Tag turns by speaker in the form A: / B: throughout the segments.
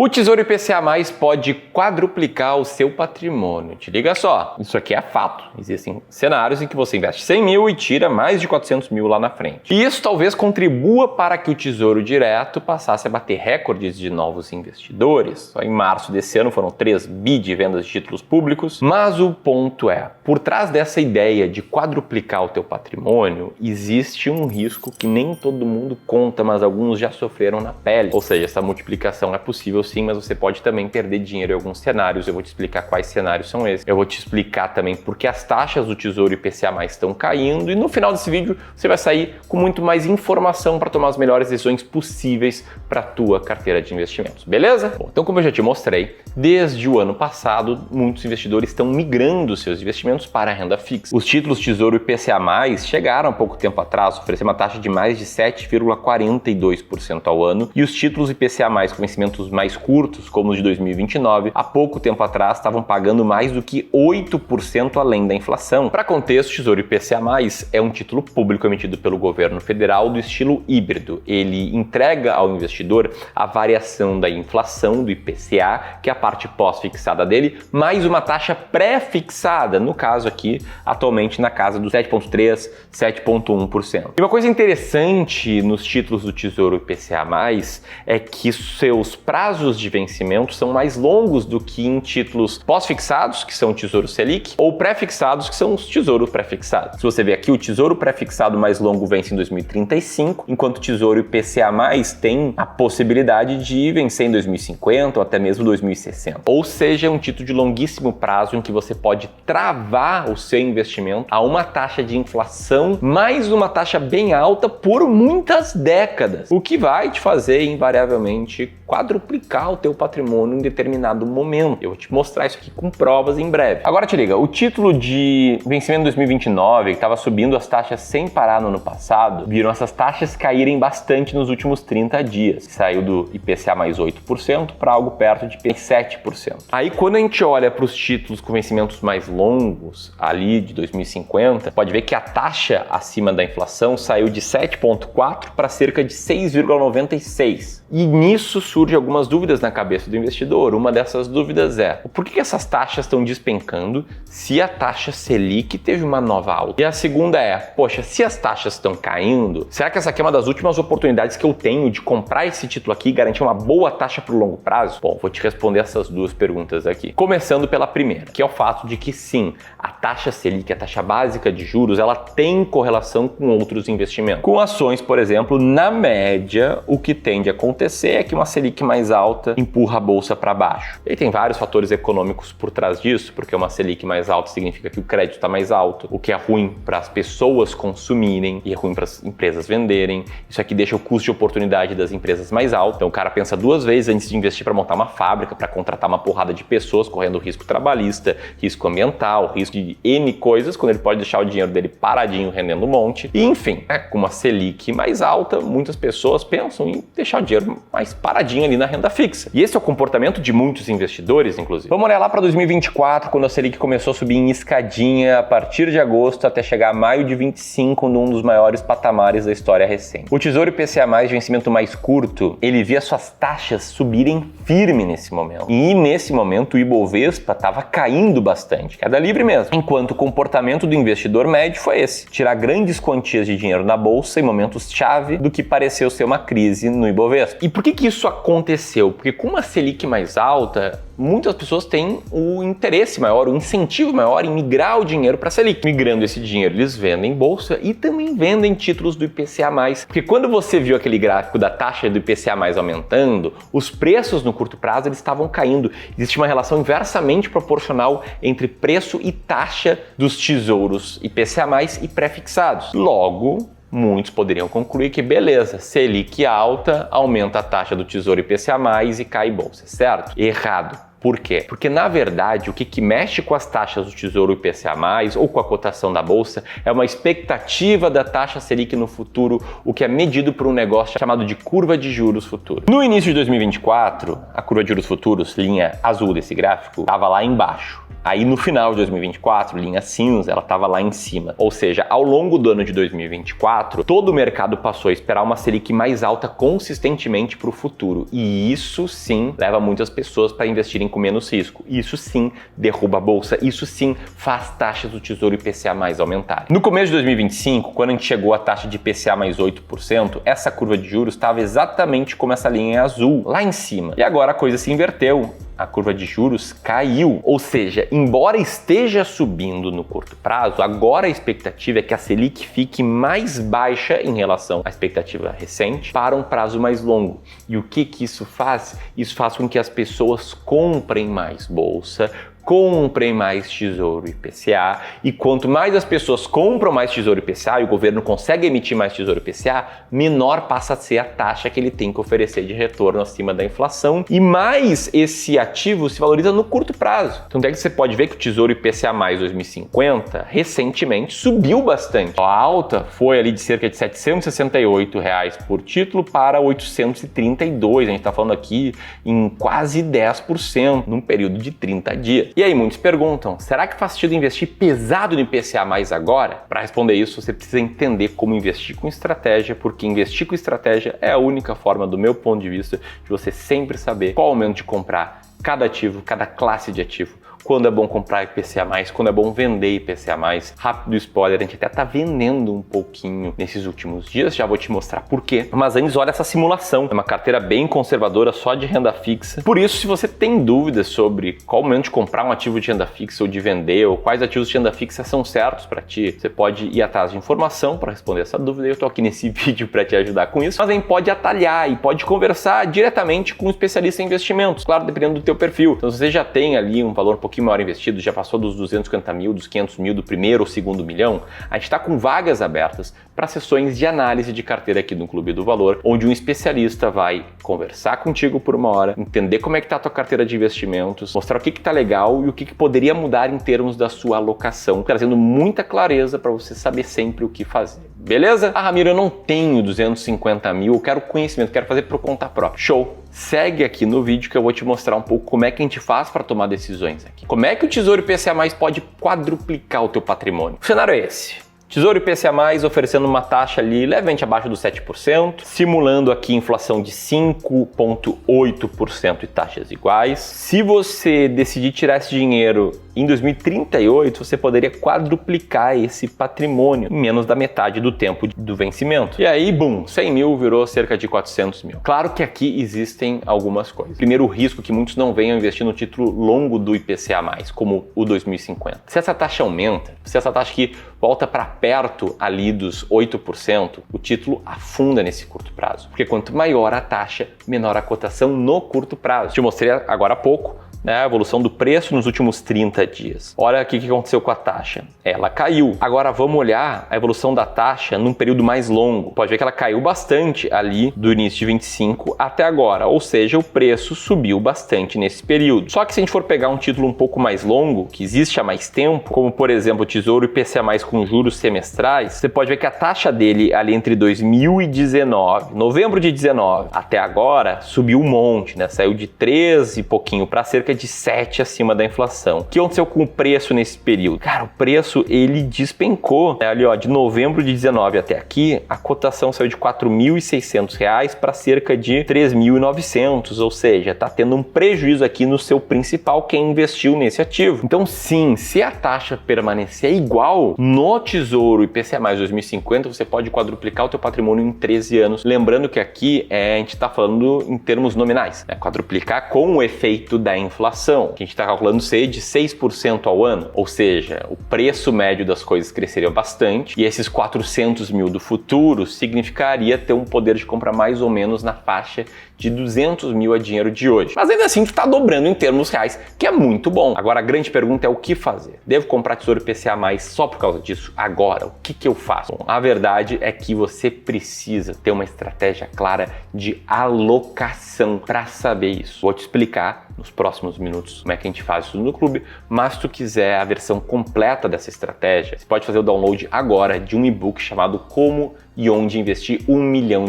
A: O Tesouro IPCA+ pode quadruplicar o seu patrimônio. Te liga só, isso aqui é fato. Existem cenários em que você investe 100 mil e tira mais de 400 mil lá na frente. E isso talvez contribua para que o Tesouro Direto passasse a bater recordes de novos investidores. Só em março desse ano foram 3 bi de vendas de títulos públicos. Mas o ponto é, por trás dessa ideia de quadruplicar o teu patrimônio, existe um risco que nem todo mundo conta, mas alguns já sofreram na pele. Ou seja, essa multiplicação é possível sim, mas você pode também perder dinheiro em alguns cenários. Eu vou te explicar quais cenários são esses. Eu vou te explicar também porque as taxas do Tesouro IPCA+ estão caindo e no final desse vídeo você vai sair com muito mais informação para tomar as melhores decisões possíveis para a tua carteira de investimentos, beleza? Bom, então como eu já te mostrei, desde o ano passado, muitos investidores estão migrando seus investimentos para a renda fixa. Os títulos Tesouro IPCA+ chegaram há pouco tempo atrás a oferecer uma taxa de mais de 7,42% ao ano e os títulos IPCA+ com vencimentos mais curtos, como os de 2029, há pouco tempo atrás estavam pagando mais do que 8% além da inflação. Para contexto, o Tesouro IPCA+ é um título público emitido pelo governo federal do estilo híbrido. Ele entrega ao investidor a variação da inflação do IPCA, que é a parte pós-fixada dele, mais uma taxa pré-fixada, no caso aqui, atualmente na casa dos 7,3%, 7,1%. E uma coisa interessante nos títulos do Tesouro IPCA+, é que seus prazos de vencimento são mais longos do que em títulos pós-fixados, que são o Tesouro Selic, ou pré-fixados, que são os Tesouros pré-fixados. Se você ver aqui, o Tesouro pré-fixado mais longo vence em 2035, enquanto o Tesouro IPCA+ tem a possibilidade de vencer em 2050 ou até mesmo 2060. Ou seja, é um título de longuíssimo prazo em que você pode travar o seu investimento a uma taxa de inflação mais uma taxa bem alta por muitas décadas, o que vai te fazer invariavelmente quadruplicar o teu patrimônio em determinado momento. Eu vou te mostrar isso aqui com provas em breve. Agora te liga, o título de vencimento 2029, que estava subindo as taxas sem parar no ano passado, viram essas taxas caírem bastante nos últimos 30 dias. Saiu do IPCA+ mais 8% para algo perto de 7%. Aí quando a gente olha para os títulos com vencimentos mais longos, ali de 2050, pode ver que a taxa acima da inflação saiu de 7,4% para cerca de 6,96%. E nisso surgem algumas dúvidas na cabeça do investidor. Uma dessas dúvidas é: por que essas taxas estão despencando se a taxa Selic teve uma nova alta? E a segunda é: poxa, se as taxas estão caindo, será que essa aqui é uma das últimas oportunidades que eu tenho de comprar esse título aqui e garantir uma boa taxa para o longo prazo? Bom, vou te responder essas duas perguntas aqui. Começando pela primeira, que é o fato de que sim, a taxa Selic, a taxa básica de juros, ela tem correlação com outros investimentos. Com ações, por exemplo, na média, o que tende a acontecer é que uma Selic mais alta empurra a bolsa para baixo. E tem vários fatores econômicos por trás disso, porque uma Selic mais alta significa que o crédito está mais alto, o que é ruim para as pessoas consumirem e é ruim para as empresas venderem. Isso aqui deixa o custo de oportunidade das empresas mais alto. Então o cara pensa duas vezes antes de investir para montar uma fábrica, para contratar uma porrada de pessoas, correndo risco trabalhista, risco ambiental, risco de N coisas, quando ele pode deixar o dinheiro dele paradinho, rendendo um monte. E enfim, com uma Selic mais alta, muitas pessoas pensam em deixar o dinheiro mais paradinho ali na renda fixa. E esse é o comportamento de muitos investidores, inclusive. Vamos olhar lá para 2024, quando a Selic começou a subir em escadinha a partir de agosto até chegar a maio de 25, num dos maiores patamares da história recente. O Tesouro IPCA+, de vencimento mais curto, ele via suas taxas subirem firme nesse momento. E nesse momento o Ibovespa estava caindo bastante, queda livre mesmo. Enquanto o comportamento do investidor médio foi esse: tirar grandes quantias de dinheiro na bolsa em momentos-chave do que pareceu ser uma crise no Ibovespa. E por que isso aconteceu? Porque com uma Selic mais alta, muitas pessoas têm o interesse maior, o incentivo maior em migrar o dinheiro para a Selic. Migrando esse dinheiro, eles vendem bolsa e também vendem títulos do IPCA+. Porque quando você viu aquele gráfico da taxa do IPCA+ aumentando, os preços no curto prazo eles estavam caindo. Existe uma relação inversamente proporcional entre preço e taxa dos tesouros IPCA+ e pré-fixados. Logo, muitos poderiam concluir que beleza, Selic alta, aumenta a taxa do Tesouro IPCA+, e cai bolsa, certo? Errado. Por quê? Porque, na verdade, o que mexe com as taxas do Tesouro IPCA+, ou com a cotação da Bolsa, é uma expectativa da taxa Selic no futuro, o que é medido por um negócio chamado de curva de juros futuros. No início de 2024, a curva de juros futuros, linha azul desse gráfico, estava lá embaixo. Aí no final de 2024, linha cinza, ela estava lá em cima. Ou seja, ao longo do ano de 2024, todo o mercado passou a esperar uma Selic mais alta consistentemente para o futuro. E isso sim leva muitas pessoas para investirem com menos risco. Isso sim derruba a bolsa. Isso sim faz taxas do Tesouro IPCA mais aumentarem. No começo de 2025, quando a gente chegou à taxa de IPCA mais 8%, essa curva de juros estava exatamente como essa linha azul, lá em cima. E agora a coisa se inverteu. A curva de juros caiu, ou seja, embora esteja subindo no curto prazo, agora a expectativa é que a Selic fique mais baixa em relação à expectativa recente para um prazo mais longo. E o que isso faz? Isso faz com que as pessoas comprem mais bolsa, comprem mais Tesouro IPCA, e quanto mais as pessoas compram mais Tesouro IPCA e o governo consegue emitir mais Tesouro IPCA, menor passa a ser a taxa que ele tem que oferecer de retorno acima da inflação, e mais esse ativo se valoriza no curto prazo. Então daí que você pode ver que o Tesouro IPCA mais 2050 recentemente subiu bastante. A alta foi ali de cerca de R$ 768 por título para 832, a gente está falando aqui em quase 10% num período de 30 dias. E aí muitos perguntam, será que faz sentido investir pesado no IPCA mais agora? Para responder isso, você precisa entender como investir com estratégia, porque investir com estratégia é a única forma, do meu ponto de vista, de você sempre saber qual momento de comprar cada ativo, cada classe de ativo. Quando é bom comprar IPCA+, quando é bom vender IPCA+. Rápido spoiler, a gente até tá vendendo um pouquinho nesses últimos dias, já vou te mostrar por quê. Mas antes, olha essa simulação. É uma carteira bem conservadora, só de renda fixa. Por isso, se você tem dúvidas sobre qual momento de comprar um ativo de renda fixa ou de vender, ou quais ativos de renda fixa são certos para ti, você pode ir atrás de informação para responder essa dúvida, e eu tô aqui nesse vídeo para te ajudar com isso. Mas também pode atalhar e pode conversar diretamente com um especialista em investimentos, claro, dependendo do teu perfil. Então, se você já tem ali um valor um pouquinho maior investido, já passou dos 250 mil, dos 500 mil, do primeiro ou segundo milhão, a gente está com vagas abertas para sessões de análise de carteira aqui no Clube do Valor, onde um especialista vai conversar contigo por uma hora, entender como é que está a tua carteira de investimentos, mostrar o que está legal e o que poderia mudar em termos da sua alocação, trazendo muita clareza para você saber sempre o que fazer. Beleza? Ah, Ramiro, eu não tenho 250 mil, eu quero conhecimento, quero fazer por conta própria. Show! Segue aqui no vídeo que eu vou te mostrar um pouco como é que a gente faz para tomar decisões aqui. Como é que o Tesouro IPCA+ pode quadruplicar o teu patrimônio? O cenário é esse. Tesouro IPCA+, oferecendo uma taxa ali levemente abaixo dos 7%, simulando aqui inflação de 5,8% e taxas iguais. Se você decidir tirar esse dinheiro em 2038, você poderia quadruplicar esse patrimônio em menos da metade do tempo do vencimento. E aí, bum, 100 mil virou cerca de 400 mil. Claro que aqui existem algumas coisas. Primeiro, o risco que muitos não venham investir no título longo do IPCA+, como o 2050. Se essa taxa aumenta, se essa taxa aqui volta para perto ali dos 8%, o título afunda nesse curto prazo. Porque quanto maior a taxa, menor a cotação no curto prazo. Te mostrei agora há pouco a evolução do preço nos últimos 30 dias. Olha aqui o que aconteceu com a taxa. Ela caiu. Agora vamos olhar a evolução da taxa num período mais longo. Pode ver que ela caiu bastante ali do início de 25 até agora, ou seja, o preço subiu bastante nesse período. Só que se a gente for pegar um título um pouco mais longo, que existe há mais tempo, como por exemplo o Tesouro IPCA+ com juros semestrais, você pode ver que a taxa dele ali entre 2019, novembro de 19 até agora, subiu um monte, né? Saiu de 13 e pouquinho para cerca de 7 acima da inflação. O que aconteceu com o preço nesse período? Cara, o preço ele despencou. Ali, ó, de novembro de 19 até aqui, a cotação saiu de R$ 4.600 para cerca de 3.900, ou seja, tá tendo um prejuízo aqui no seu principal, quem investiu nesse ativo. Então, sim, se a taxa permanecer igual no Tesouro IPCA+ 2050, você pode quadruplicar o teu patrimônio em 13 anos. Lembrando que aqui a gente está falando em termos nominais, né? Quadruplicar com o efeito da inflação, que a gente está calculando ser de 6% ao ano, ou seja, o preço médio das coisas cresceria bastante e esses 400 mil do futuro significaria ter um poder de compra mais ou menos na faixa de 200 mil a dinheiro de hoje. Mas ainda assim, tu está dobrando em termos reais, que é muito bom. Agora, a grande pergunta é o que fazer? Devo comprar Tesouro IPCA+ só por causa disso? Agora, o que eu faço? Bom, a verdade é que você precisa ter uma estratégia clara de alocação para saber isso. Vou te explicar nos próximos minutos como é que a gente faz isso no clube, mas se tu quiser a versão completa dessa estratégia, você pode fazer o download agora de um e-book chamado Como e Onde Investir R$ 1 Milhão,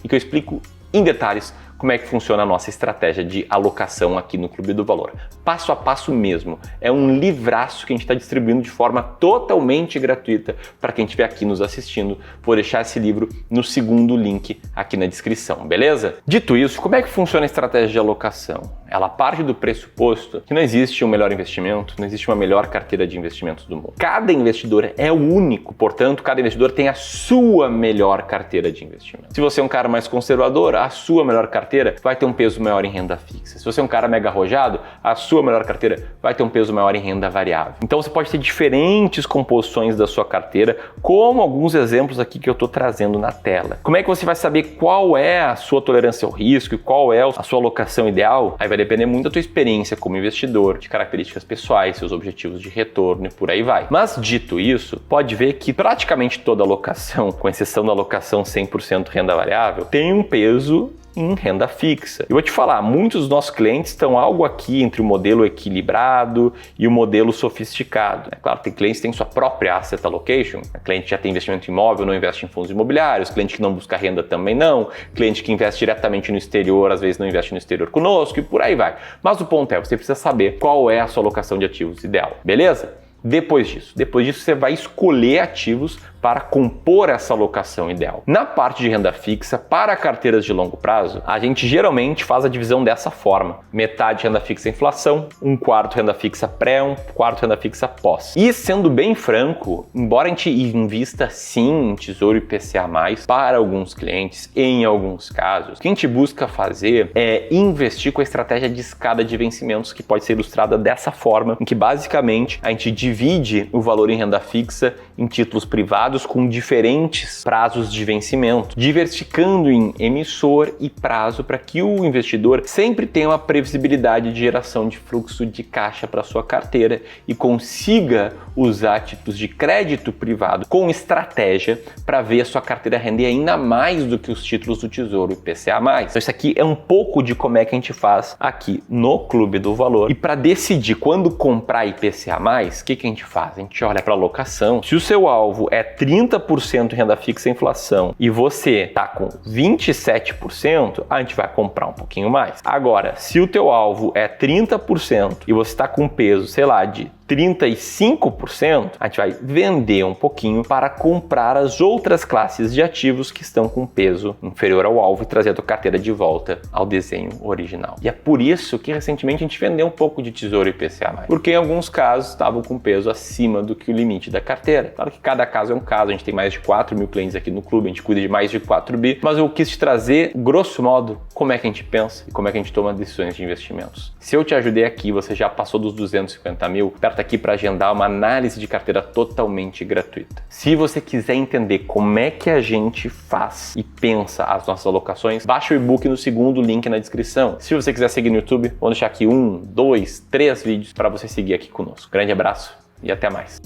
A: e que eu explico em detalhes como é que funciona a nossa estratégia de alocação aqui no Clube do Valor. Passo a passo mesmo. É um livraço que a gente está distribuindo de forma totalmente gratuita para quem estiver aqui nos assistindo. Vou deixar esse livro no segundo link aqui na descrição, beleza? Dito isso, como é que funciona a estratégia de alocação? Ela parte do pressuposto que não existe um melhor investimento, não existe uma melhor carteira de investimentos do mundo. Cada investidor é único, portanto, cada investidor tem a sua melhor carteira de investimento. Se você é um cara mais conservador, a sua melhor carteira vai ter um peso maior em renda fixa. Se você é um cara mega arrojado, a sua melhor carteira vai ter um peso maior em renda variável. Então você pode ter diferentes composições da sua carteira, como alguns exemplos aqui que eu estou trazendo na tela. Como é que você vai saber qual é a sua tolerância ao risco e qual é a sua alocação ideal? Aí vai depender muito da tua experiência como investidor, de características pessoais, seus objetivos de retorno e por aí vai. Mas dito isso, pode ver que praticamente toda alocação, com exceção da alocação 100% renda variável, tem um peso em renda fixa. Eu vou te falar, muitos dos nossos clientes estão algo aqui entre o modelo equilibrado e o modelo sofisticado. É claro, tem clientes que têm sua própria asset allocation, o cliente já tem investimento imóvel, não investe em fundos imobiliários, cliente que não busca renda também não, cliente que investe diretamente no exterior, às vezes não investe no exterior conosco e por aí vai. Mas o ponto é, você precisa saber qual é a sua alocação de ativos ideal, beleza? Depois disso você vai escolher ativos para compor essa alocação ideal. Na parte de renda fixa, para carteiras de longo prazo, a gente geralmente faz a divisão dessa forma. Metade renda fixa inflação, um quarto renda fixa pré, um quarto renda fixa pós. E sendo bem franco, embora a gente invista sim em Tesouro IPCA+, para alguns clientes, em alguns casos, o que a gente busca fazer é investir com a estratégia de escada de vencimentos, que pode ser ilustrada dessa forma, em que basicamente a gente divide o valor em renda fixa em títulos privados com diferentes prazos de vencimento, diversificando em emissor e prazo para que o investidor sempre tenha uma previsibilidade de geração de fluxo de caixa para sua carteira e consiga usar títulos de crédito privado com estratégia para ver a sua carteira render ainda mais do que os títulos do Tesouro IPCA+. Então isso aqui é um pouco de como é que a gente faz aqui no Clube do Valor. E para decidir quando comprar IPCA+, o que a gente faz? A gente olha para a alocação. Se o seu alvo é 30% renda fixa e inflação e você tá com 27%, a gente vai comprar um pouquinho mais. Agora, se o teu alvo é 30% e você tá com peso, sei lá, de 35%, a gente vai vender um pouquinho para comprar as outras classes de ativos que estão com peso inferior ao alvo e trazer a tua carteira de volta ao desenho original. E é por isso que recentemente a gente vendeu um pouco de Tesouro IPCA+, porque em alguns casos estavam com peso acima do que o limite da carteira. Claro que cada caso é um caso, a gente tem mais de 4 mil clientes aqui no clube, a gente cuida de mais de 4 bi, mas eu quis te trazer, grosso modo, como é que a gente pensa e como é que a gente toma decisões de investimentos. Se eu te ajudei aqui, você já passou dos 250 mil, aperta aqui para agendar uma análise de carteira totalmente gratuita. Se você quiser entender como é que a gente faz e pensa as nossas alocações, baixa o e-book no segundo link na descrição. Se você quiser seguir no YouTube, vou deixar aqui 1, 2, 3 vídeos para você seguir aqui conosco. Grande abraço e até mais.